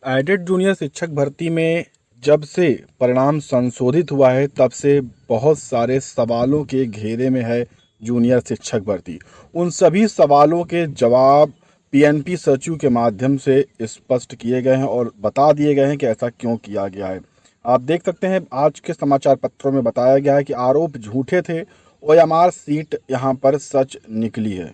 Added junior शिक्षक भर्ती में जब से परिणाम संशोधित हुआ है तब से बहुत सारे सवालों के घेरे में है जूनियर शिक्षक भर्ती। उन सभी सवालों के जवाब पीएनपी सचिव के माध्यम से स्पष्ट किए गए हैं और बता दिए गए हैं कि ऐसा क्यों किया गया है। आप देख सकते हैं आज के समाचार पत्रों में बताया गया है कि आरोप झूठे थे, ओएमआर सीट यहां पर सच निकली है।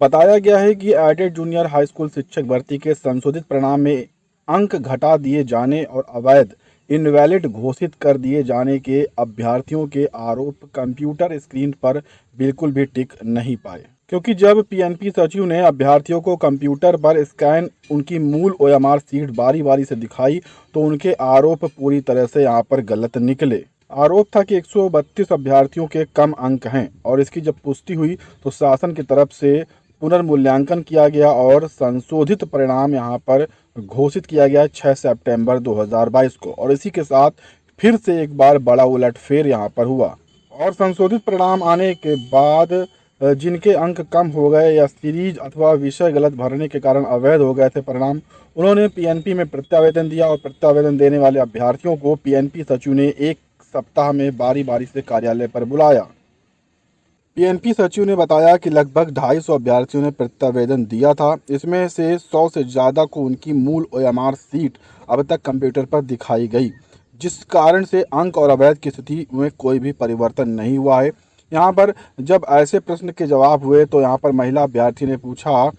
बताया गया है कि एडेड जूनियर हाई स्कूल शिक्षक भर्ती के संशोधित परिणाम में अंक घटा दिए जाने और अवैध इनवैलिड घोषित कर दिए जाने के अभ्यर्थियों के आरोप कंप्यूटर स्क्रीन पर बिल्कुल भी टिक नहीं पाए, क्योंकि जब पीएनपी सचिव ने अभ्यर्थियों को कंप्यूटर पर स्कैन उनकी मूल ओएमआर सीट बारी बारी से दिखाई तो उनके आरोप पूरी तरह से यहाँ पर गलत निकले। आरोप था कि 132 अभ्यर्थियों के कम अंक हैं और इसकी जब पुष्टि हुई तो शासन की तरफ से पुनर्मूल्यांकन किया गया और संशोधित परिणाम यहाँ पर घोषित किया गया 6 सितंबर 2022 को, और इसी के साथ फिर से एक बार बड़ा उलटफेर यहाँ पर हुआ। और संशोधित परिणाम आने के बाद जिनके अंक कम हो गए या सीरीज अथवा विषय गलत भरने के कारण अवैध हो गए थे परिणाम, उन्होंने पीएनपी में प्रत्यावेदन दिया और प्रत्यावेदन देने वाले अभ्यर्थियों को पीएनपी सचिव ने एक सप्ताह में बारी बारी से कार्यालय पर बुलाया। पीएनपी सचिव ने बताया कि लगभग 250 अभ्यर्थियों ने प्रत्यावेदन दिया था। इसमें से 100 से ज़्यादा को उनकी मूल ओएमआर सीट अब तक कंप्यूटर पर दिखाई गई, जिस कारण से अंक और अवैध की स्थिति में कोई भी परिवर्तन नहीं हुआ है। यहाँ पर जब ऐसे प्रश्न के जवाब हुए तो यहाँ पर महिला अभ्यर्थी ने पूछा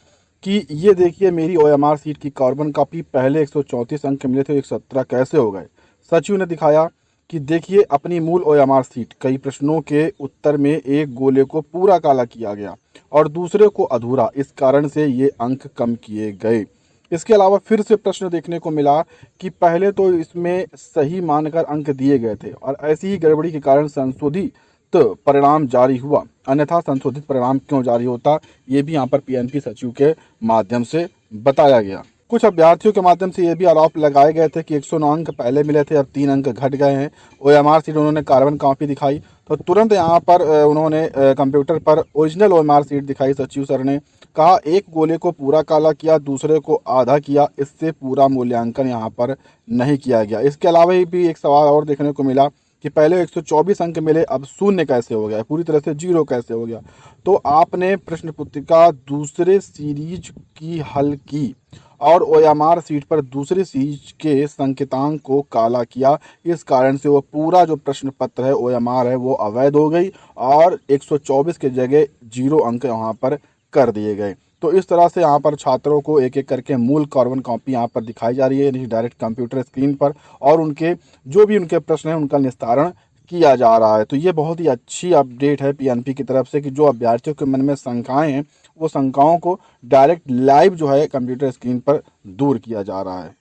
कि ये देखिए, मेरी ओएमआर सीट की कार्बन कॉपी पहले 134 अंक मिले थे, 117 कैसे हो गए। सचिव ने दिखाया कि देखिए अपनी मूल ओएमआर सीट, कई प्रश्नों के उत्तर में एक गोले को पूरा काला किया गया और दूसरे को अधूरा, इस कारण से ये अंक कम किए गए। इसके अलावा फिर से प्रश्न देखने को मिला कि पहले तो इसमें सही मानकर अंक दिए गए थे और ऐसी ही गड़बड़ी के कारण संशोधित परिणाम जारी हुआ, अन्यथा संशोधित परिणाम क्यों जारी होता, ये भी यहाँ पर पीएनपी सचिव के माध्यम से बताया गया। कुछ अभ्यर्थियों के माध्यम से ये भी आरोप लगाए गए थे कि 109 अंक पहले मिले थे, अब 3 अंक घट गए हैं। ओएमआर सीट उन्होंने कार्बन कॉपी दिखाई तो तुरंत यहाँ पर उन्होंने कंप्यूटर पर ओरिजिनल ओएमआर सीट दिखाई। सचिव सर ने कहा एक गोले को पूरा काला किया, दूसरे को आधा किया, इससे पूरा मूल्यांकन यहाँ पर नहीं किया गया। इसके अलावा भी एक सवाल और देखने को मिला कि पहले 124 अंक मिले, अब शून्य कैसे हो गया, पूरी तरह से जीरो कैसे हो गया। तो आपने प्रश्न पुस्तिका दूसरे सीरीज की हल की और ओएमआर सीट पर दूसरी सीरीज के संकेतांक को काला किया, इस कारण से वो पूरा जो प्रश्न पत्र है ओएमआर है वो अवैध हो गई और 124 के जगह 0 अंक यहाँ पर कर दिए गए। तो इस तरह से यहाँ पर छात्रों को एक एक करके मूल कार्बन कॉपी यहाँ पर दिखाई जा रही है, यानी डायरेक्ट कंप्यूटर स्क्रीन पर, और उनके जो भी उनके प्रश्न हैं उनका निस्तारण किया जा रहा है। तो ये बहुत ही अच्छी अपडेट है पीएनपी की तरफ से कि जो अभ्यर्थियों के मन में शंकाएं हैं वो शंकाओं को डायरेक्ट लाइव जो है कंप्यूटर स्क्रीन पर दूर किया जा रहा है।